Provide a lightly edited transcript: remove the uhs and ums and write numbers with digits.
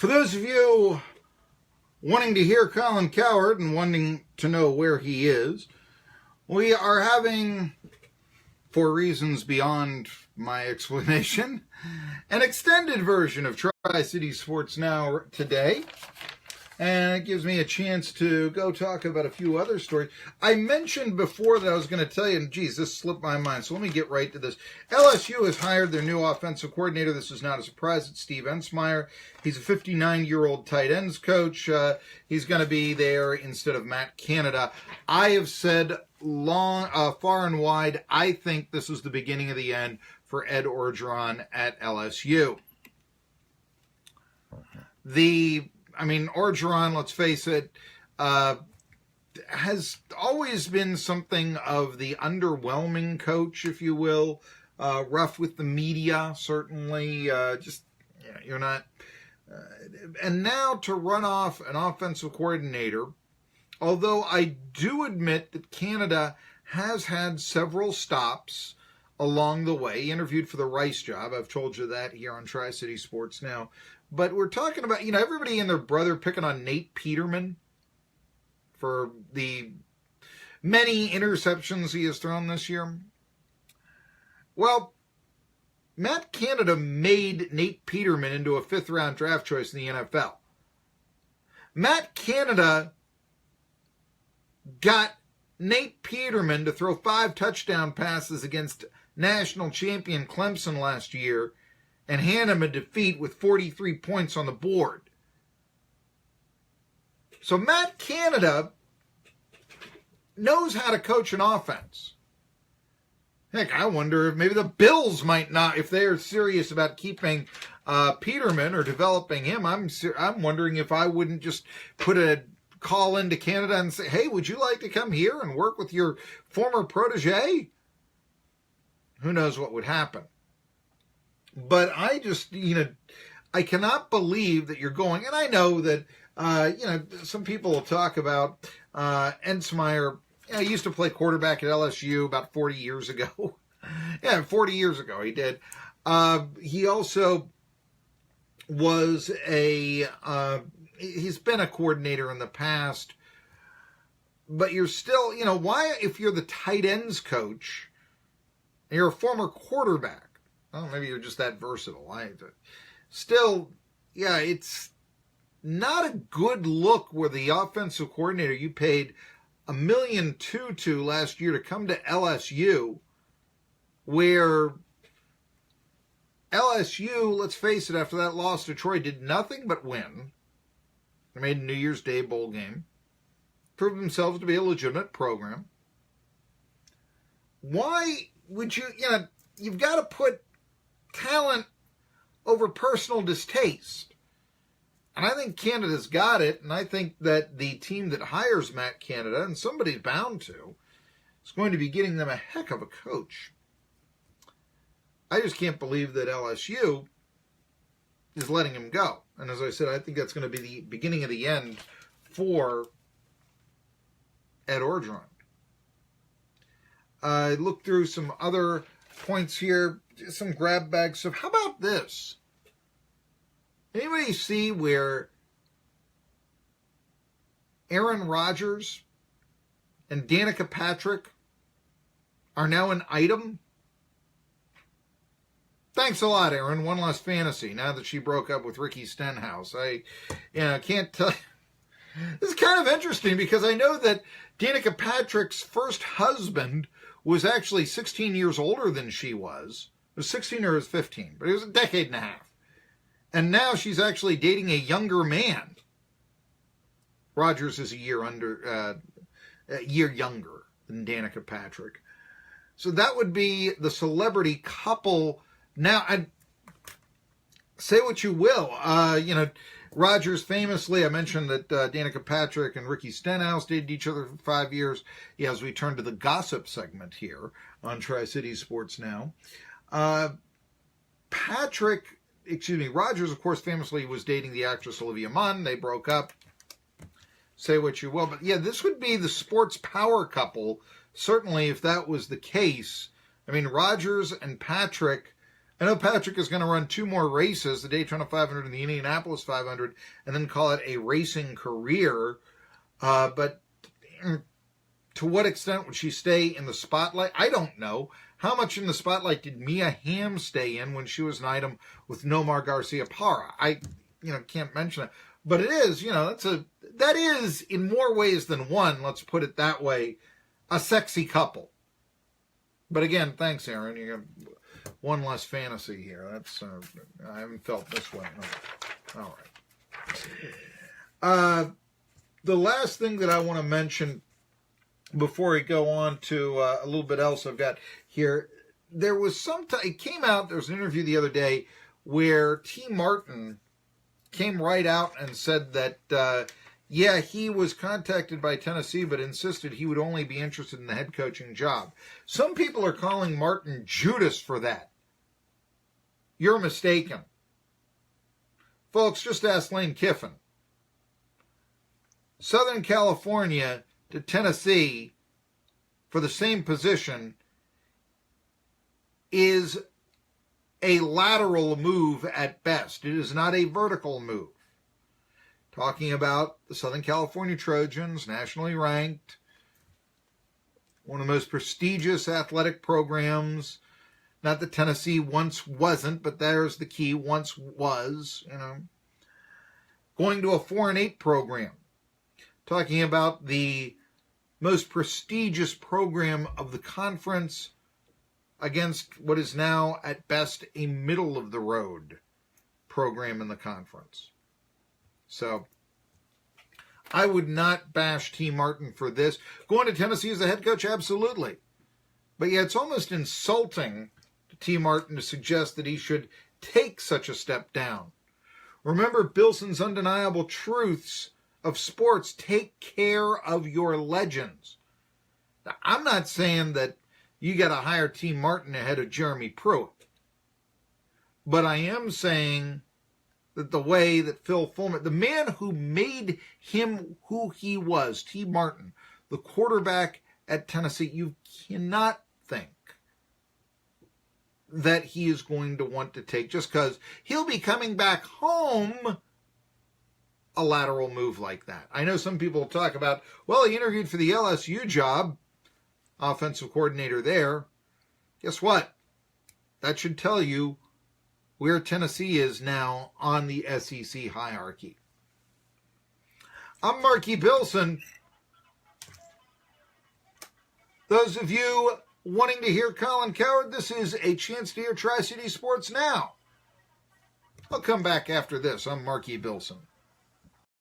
For those of you wanting to hear Colin Cowherd and wanting to know where he is, we are having, for reasons beyond my explanation, an extended version of Tri-City Sports Now today. And it gives me a chance to go talk about a few other stories. I mentioned before that I was going to tell you, and geez, this slipped my mind, so let me get right to this. LSU has hired their new offensive coordinator. This is not a surprise. It's Steve Ensmeyer. He's a 59-year-old tight ends coach. He's going to be there instead of Matt Canada. I have said far and wide, I think this is the beginning of the end for Ed Orgeron at LSU. Orgeron, let's face it, has always been something of the underwhelming coach, if you will. Rough with the media, certainly. You're not. And now to run off an offensive coordinator, although I do admit that Canada has had several stops along the way. He interviewed for the Rice job. I've told you that here on Tri-City Sports Now. But we're talking about, everybody and their brother picking on Nate Peterman for the many interceptions he has thrown this year. Well, Matt Canada made Nate Peterman into a fifth-round draft choice in the NFL. Matt Canada got Nate Peterman to throw 5 touchdown passes against national champion Clemson last year and hand him a defeat with 43 points on the board. So Matt Canada knows how to coach an offense. Heck, I wonder if maybe the Bills might not, if they're serious about keeping Peterman or developing him. I'm wondering if I wouldn't just put a call into Canada and say, hey, would you like to come here and work with your former protege? Who knows what would happen. But I just, I cannot believe that you're going, and I know that, some people will talk about Ensmeyer. He used to play quarterback at LSU about 40 years ago. 40 years ago he did. He also was he's been a coordinator in the past, but you're still, why, if you're the tight ends coach, and you're a former quarterback, well, maybe you're just that versatile. It's not a good look where the offensive coordinator you paid $1.2 million to last year to come to LSU, where LSU, let's face it, after that loss to Troy, did nothing but win. They made a New Year's Day bowl game, proved themselves to be a legitimate program. Why would you, you've got to put talent over personal distaste. And I think Canada's got it, and I think that the team that hires Matt Canada, and somebody's bound to, is going to be getting them a heck of a coach. I just can't believe that LSU is letting him go. And as I said, I think that's going to be the beginning of the end for Ed Orgeron. I looked through some other points here, some grab bag stuff. How about this? Anybody see where Aaron Rodgers and Danica Patrick are now an item? Thanks a lot, Aaron. One less fantasy now that she broke up with Ricky Stenhouse. I can't tell you. This is kind of interesting because I know that Danica Patrick's first husband was actually 16 years older than she was. It was 16 or it was 15, but it was a decade and a half. And now she's actually dating a younger man. Rodgers is a year younger than Danica Patrick. So that would be the celebrity couple. Now, I'd say what you will. Rodgers famously, I mentioned that Danica Patrick and Ricky Stenhouse dated each other for 5 years. As we turn to the gossip segment here on Tri-City Sports Now. Rodgers, of course, famously was dating the actress Olivia Munn. They broke up. Say what you will. But this would be the sports power couple, certainly if that was the case. I mean, Rodgers and Patrick I know Patrick is going to run 2 more races, the Daytona 500 and the Indianapolis 500, and then call it a racing career. But to what extent would she stay in the spotlight? I don't know. How much in the spotlight did Mia Hamm stay in when she was an item with Nomar Garcia-Parra? I can't mention it. But it is, that is, in more ways than one, let's put it that way, a sexy couple. But again, thanks, Aaron. You have one less fantasy here. That's I haven't felt this way. No. All right. The last thing that I want to mention before we go on to a little bit else I've got here, there was it came out, there was an interview the other day where T. Martin came right out and said that, he was contacted by Tennessee, but insisted he would only be interested in the head coaching job. Some people are calling Martin Judas for that. You're mistaken. Folks, just ask Lane Kiffin. Southern California to Tennessee for the same position is a lateral move at best. It is not a vertical move. Talking about the Southern California Trojans, nationally ranked, one of the most prestigious athletic programs. Not that Tennessee once wasn't, but there's the key, once was, Going to a 4-8 program. Talking about the most prestigious program of the conference against what is now, at best, a middle-of-the-road program in the conference. So, I would not bash T. Martin for this. Going to Tennessee as a head coach, absolutely. But yeah, it's almost insulting to T. Martin to suggest that he should take such a step down. Remember Billson's undeniable truths of sports. Take care of your legends. Now, I'm not saying that you got to hire T. Martin ahead of Jeremy Pruitt. But I am saying that the way that Phil Fulmer, the man who made him who he was, T. Martin, the quarterback at Tennessee, you cannot think that he is going to want to take, just because he'll be coming back home, a lateral move like that. I know some people talk about, well, he interviewed for the LSU job, offensive coordinator there. Guess what? That should tell you where Tennessee is now on the SEC hierarchy. I'm Marky Billson. Those of you wanting to hear Colin Cowherd, this is a chance to hear Tri-City Sports Now. I'll come back after this. I'm Marky Billson.